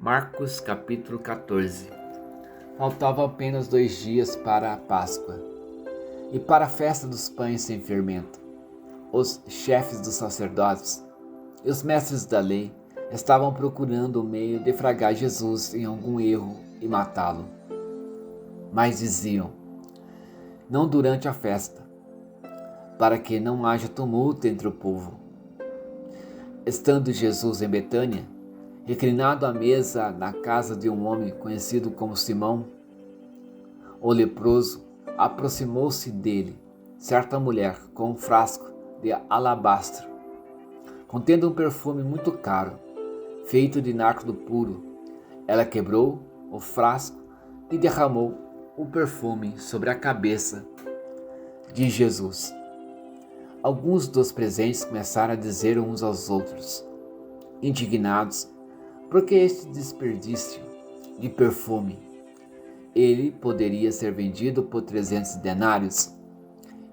Marcos capítulo 14. Faltavam apenas 2 dias para a Páscoa e para a festa dos pães sem fermento. Os chefes dos sacerdotes e os mestres da lei estavam procurando o meio de defragar Jesus em algum erro e matá-lo. Mas diziam: não durante a festa, para que não haja tumulto entre o povo. Estando Jesus em Betânia, reclinado à mesa na casa de um homem conhecido como Simão, o leproso, aproximou-se dele certa mulher com um frasco de alabastro, contendo um perfume muito caro, feito de nardo puro. Ela quebrou o frasco e derramou o perfume sobre a cabeça de Jesus. Alguns dos presentes começaram a dizer uns aos outros, indignados, porque este desperdício de perfume, ele poderia ser vendido por 300 denários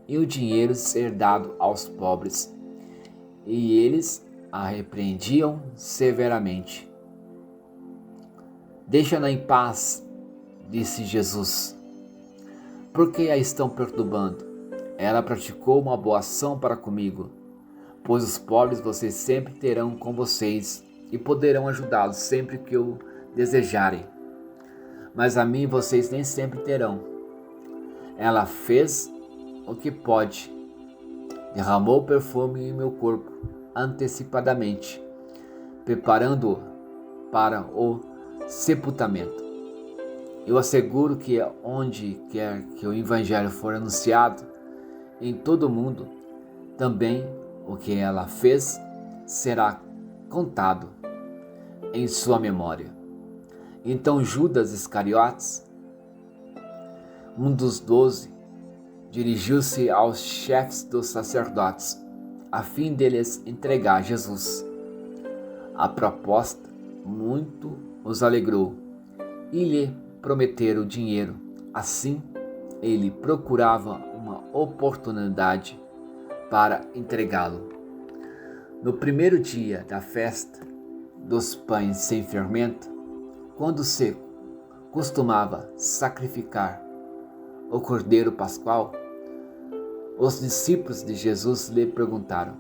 e o dinheiro ser dado aos pobres. E eles a repreendiam severamente. Deixa-na em paz, disse Jesus. Por que a estão perturbando? Ela praticou uma boa ação para comigo, pois os pobres vocês sempre terão com vocês e poderão ajudá-los sempre que o desejarem. Mas a mim vocês nem sempre terão. Ela fez o que pode. Derramou perfume em meu corpo antecipadamente, preparando-o para o sepultamento. Eu asseguro que onde quer que o Evangelho for anunciado, em todo o mundo, também o que ela fez será contado em sua memória. Então Judas Iscariotes, um dos 12, dirigiu-se aos chefes dos sacerdotes, a fim deles entregar Jesus. A proposta muito os alegrou e lhe prometeram dinheiro. Assim, ele procurava uma oportunidade para entregá-lo. No primeiro dia da festa dos pães sem fermento, quando se costumava sacrificar o cordeiro pascual, os discípulos de Jesus lhe perguntaram: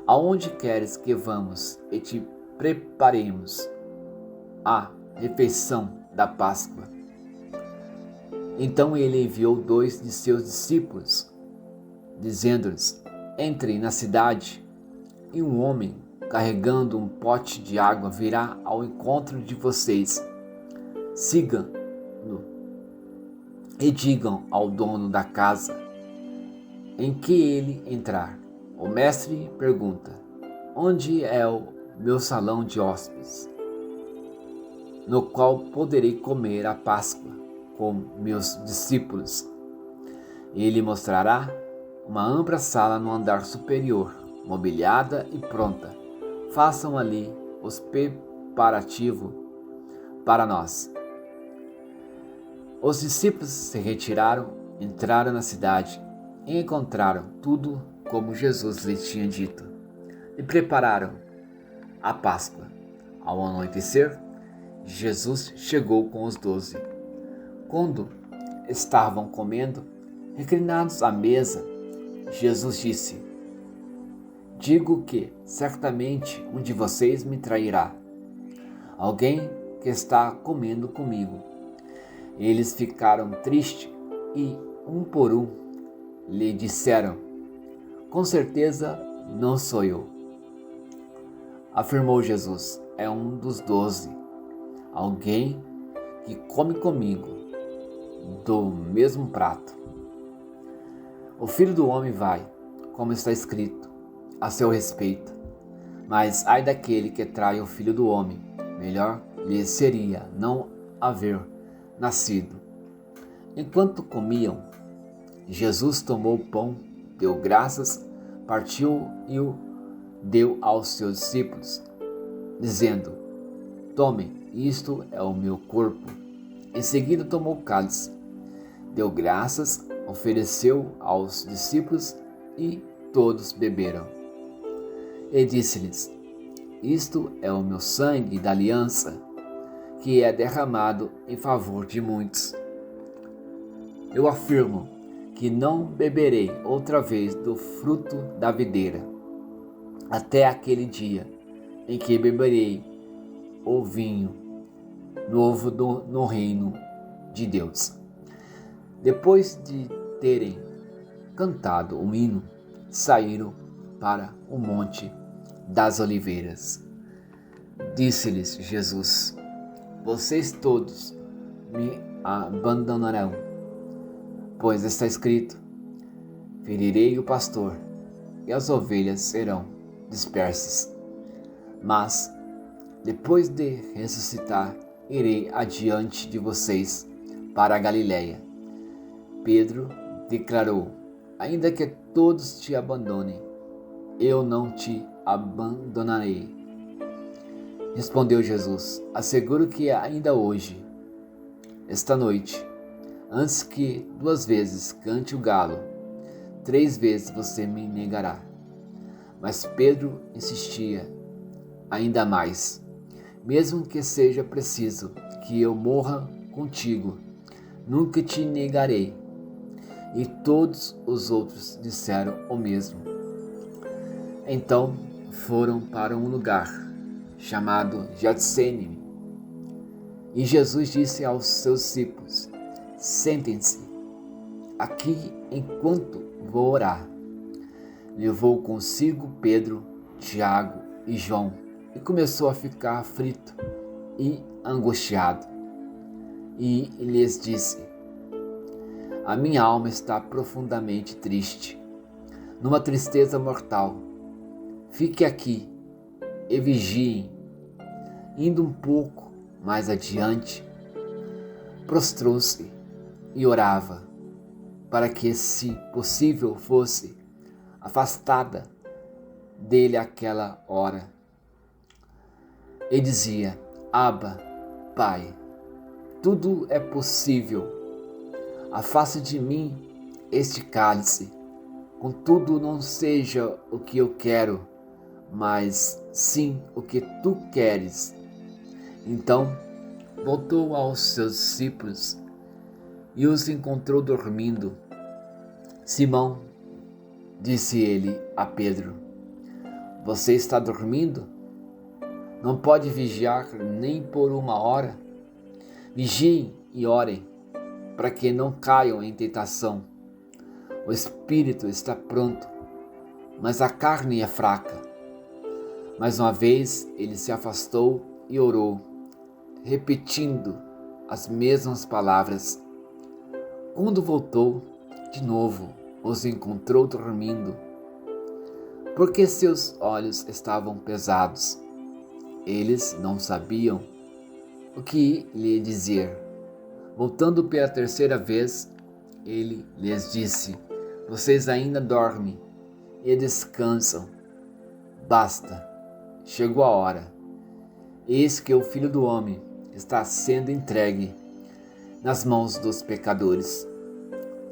aonde queres que vamos e te preparemos a refeição da Páscoa? Então ele enviou 2 de seus discípulos, dizendo-lhes: entrem na cidade, e um homem carregando um pote de água virá ao encontro de vocês. Sigam-no e digam ao dono da casa em que ele entrar: o mestre pergunta: onde é o meu salão de hóspedes, no qual poderei comer a Páscoa com meus discípulos? Ele mostrará uma ampla sala no andar superior, mobiliada e pronta. Façam ali os preparativos para nós. Os discípulos se retiraram, entraram na cidade e encontraram tudo como Jesus lhes tinha dito, e prepararam a Páscoa. Ao anoitecer, Jesus chegou com os 12. Quando estavam comendo, reclinados à mesa, Jesus disse: digo que certamente um de vocês me trairá, alguém que está comendo comigo. Eles ficaram tristes e, um por um, lhe disseram: com certeza não sou eu. Afirmou Jesus: é um dos 12, alguém que come comigo do mesmo prato. O Filho do Homem vai, como está escrito a seu respeito. Mas ai daquele que trai o Filho do Homem, melhor lhe seria não haver nascido. Enquanto comiam, Jesus tomou o pão, deu graças, partiu e o deu aos seus discípulos, dizendo: tomem, isto é o meu corpo. Em seguida tomou o cálice, deu graças, ofereceu aos discípulos e todos beberam. E disse-lhes: Isto é o meu sangue da aliança, que é derramado em favor de muitos. Eu afirmo que não beberei outra vez do fruto da videira, até aquele dia em que beberei o vinho novo no reino de Deus. Depois de terem cantado um hino, saíram para o Monte das Oliveiras. Disse-lhes Jesus: vocês todos me abandonarão, pois está escrito: ferirei o pastor e as ovelhas serão dispersas. Mas, depois de ressuscitar, irei adiante de vocês para a Galiléia. Pedro declarou: ainda que todos te abandonem, eu não te abandonarei. Respondeu Jesus: asseguro que ainda hoje, esta noite, antes que 2 vezes cante o galo, 3 vezes você me negará. Mas Pedro insistia ainda mais: mesmo que seja preciso que eu morra contigo, nunca te negarei. E todos os outros disseram o mesmo. Então foram para um lugar chamado Getsêmani. E Jesus disse aos seus discípulos: sentem-se aqui enquanto vou orar. Levou consigo Pedro, Tiago e João e começou a ficar aflito e angustiado. E lhes disse: a minha alma está profundamente triste, numa tristeza mortal. Fique aqui e vigiem. Indo um pouco mais adiante, prostrou-se e orava, para que, se possível, fosse afastada dele aquela hora. E dizia: Abba, Pai, tudo é possível. Afasta de mim este cálice. Contudo, não seja o que eu quero, mas sim o que tu queres. Então voltou aos seus discípulos e os encontrou dormindo. Simão, disse ele a Pedro: você está dormindo? Não pode vigiar nem por 1 hora? Vigiem e orem, para que não caiam em tentação. O espírito está pronto, mas a carne é fraca. Mais uma vez ele se afastou e orou, repetindo as mesmas palavras. Quando voltou, de novo os encontrou dormindo, porque seus olhos estavam pesados. Eles não sabiam o que lhe dizer. Voltando pela 3ª vez, ele lhes disse: vocês ainda dormem e descansam. Basta, chegou a hora. Eis que o Filho do Homem está sendo entregue nas mãos dos pecadores.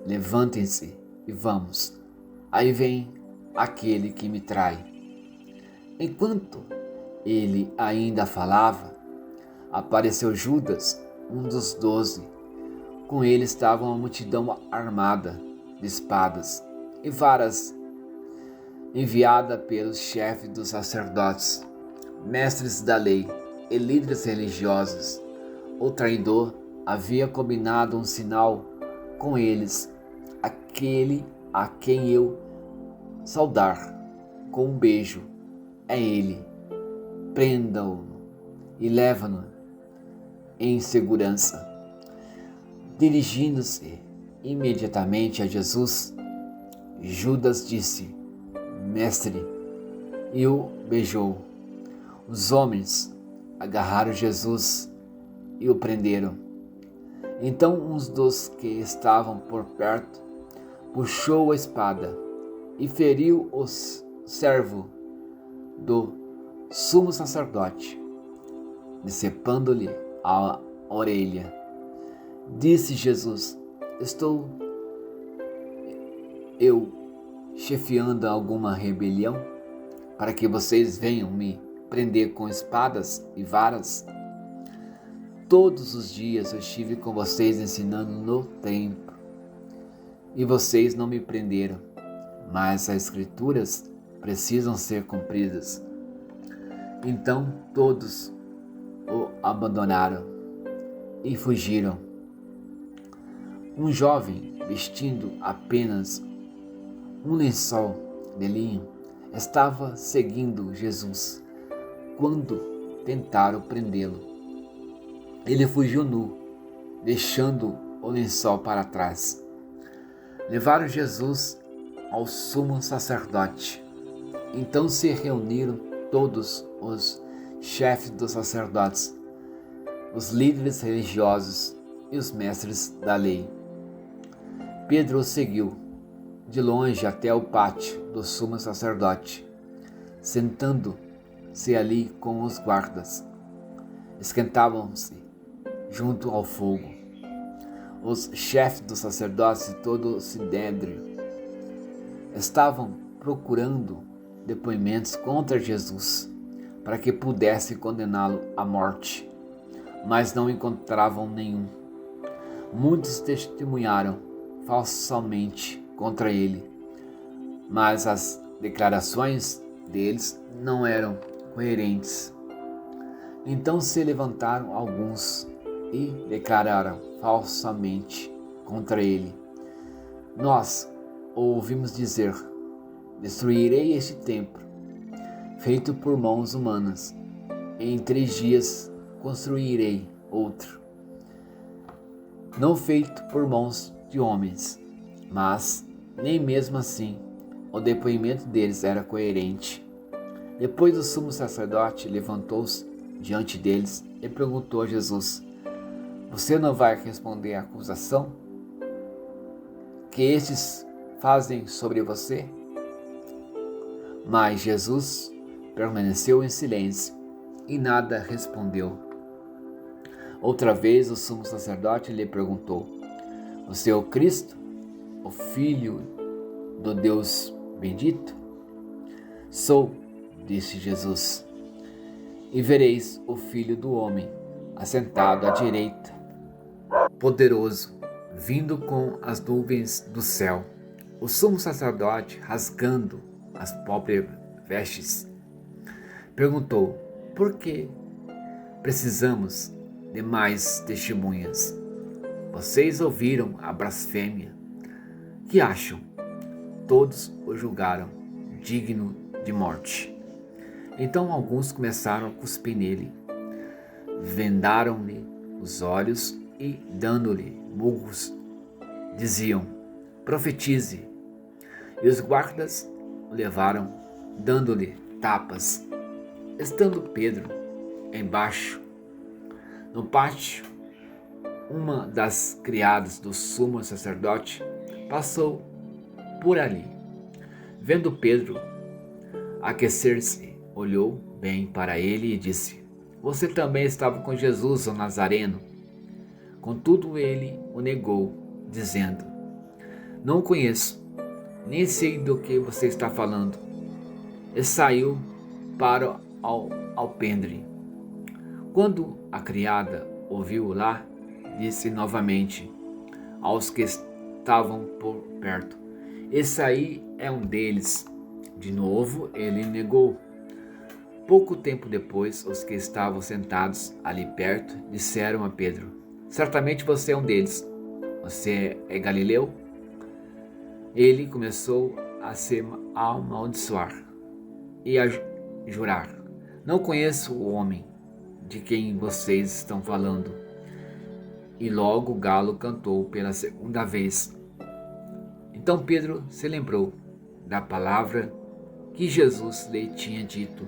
Levantem-se e vamos. Aí vem aquele que me trai. Enquanto ele ainda falava, apareceu Judas, um dos 12. Com ele estava uma multidão armada de espadas e varas, enviada pelos chefes dos sacerdotes, mestres da lei e líderes religiosos. O traidor havia combinado um sinal com eles: aquele a quem eu saudar com um beijo é ele. Prenda-o e leva-no em segurança. Dirigindo-se imediatamente a Jesus, Judas disse: Mestre, e o beijou. Os homens agarraram Jesus e o prenderam. Então um dos que estavam por perto puxou a espada e feriu o servo do sumo sacerdote, decepando-lhe a orelha. Disse Jesus: estou eu chefiando alguma rebelião para que vocês venham me prender com espadas e varas? Todos os dias eu estive com vocês ensinando no templo, e vocês não me prenderam, mas as escrituras precisam ser cumpridas. Então todos o abandonaram e fugiram. Um jovem, vestindo apenas um lençol de linho, estava seguindo Jesus quando tentaram prendê-lo. Ele fugiu nu, deixando o lençol para trás. Levaram Jesus ao sumo sacerdote. Então se reuniram todos os chefes dos sacerdotes, os líderes religiosos e os mestres da lei. Pedro o seguiu de longe até o pátio do sumo sacerdote, sentando-se ali com os guardas. Esquentavam-se junto ao fogo. Os chefes dos sacerdotes e todo o sinédrio estavam procurando depoimentos contra Jesus para que pudesse condená-lo à morte, mas não encontravam nenhum. Muitos testemunharam falsamente contra ele, mas as declarações deles não eram coerentes. Então se levantaram alguns e declararam falsamente contra ele: nós ouvimos dizer: destruirei este templo, feito por mãos humanas. Em 3 dias construirei outro, não feito por mãos de homens. Mas, nem mesmo assim, o depoimento deles era coerente. Depois o sumo sacerdote levantou-se diante deles e perguntou a Jesus: você não vai responder à acusação que estes fazem sobre você? Mas Jesus permaneceu em silêncio e nada respondeu. Outra vez o sumo sacerdote lhe perguntou: você é o Cristo, o Filho do Deus bendito? Sou, disse Jesus, e vereis o Filho do Homem assentado à direita, poderoso, vindo com as nuvens do céu. O sumo sacerdote, rasgando as próprias vestes, perguntou: por que precisamos de mais testemunhas? Vocês ouviram a blasfêmia. Que acham? Todos o julgaram digno de morte. Então alguns começaram a cuspir nele, vendaram-lhe os olhos e, dando-lhe murros, diziam: profetize. E os guardas o levaram, dando-lhe tapas. Estando Pedro embaixo, no pátio, uma das criadas do sumo sacerdote passou por ali. Vendo Pedro aquecer-se, olhou bem para ele e disse: você também estava com Jesus, o Nazareno. Contudo ele o negou, dizendo: não o conheço, nem sei do que você está falando. E saiu para o alpendre. Quando a criada ouviu lá, disse novamente aos que estavam por perto: esse aí é um deles. De novo ele negou. Pouco tempo depois, os que estavam sentados ali perto disseram a Pedro: certamente você é um deles. Você é galileu? Ele começou a se amaldiçoar e a jurar: não conheço o homem de quem vocês estão falando. E logo o galo cantou pela segunda vez. Então Pedro se lembrou da palavra que Jesus lhe tinha dito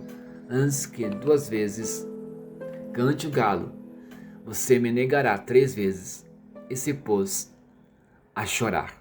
antes que 2 vezes cante o galo, você me negará 3 vezes, e se pôs a chorar.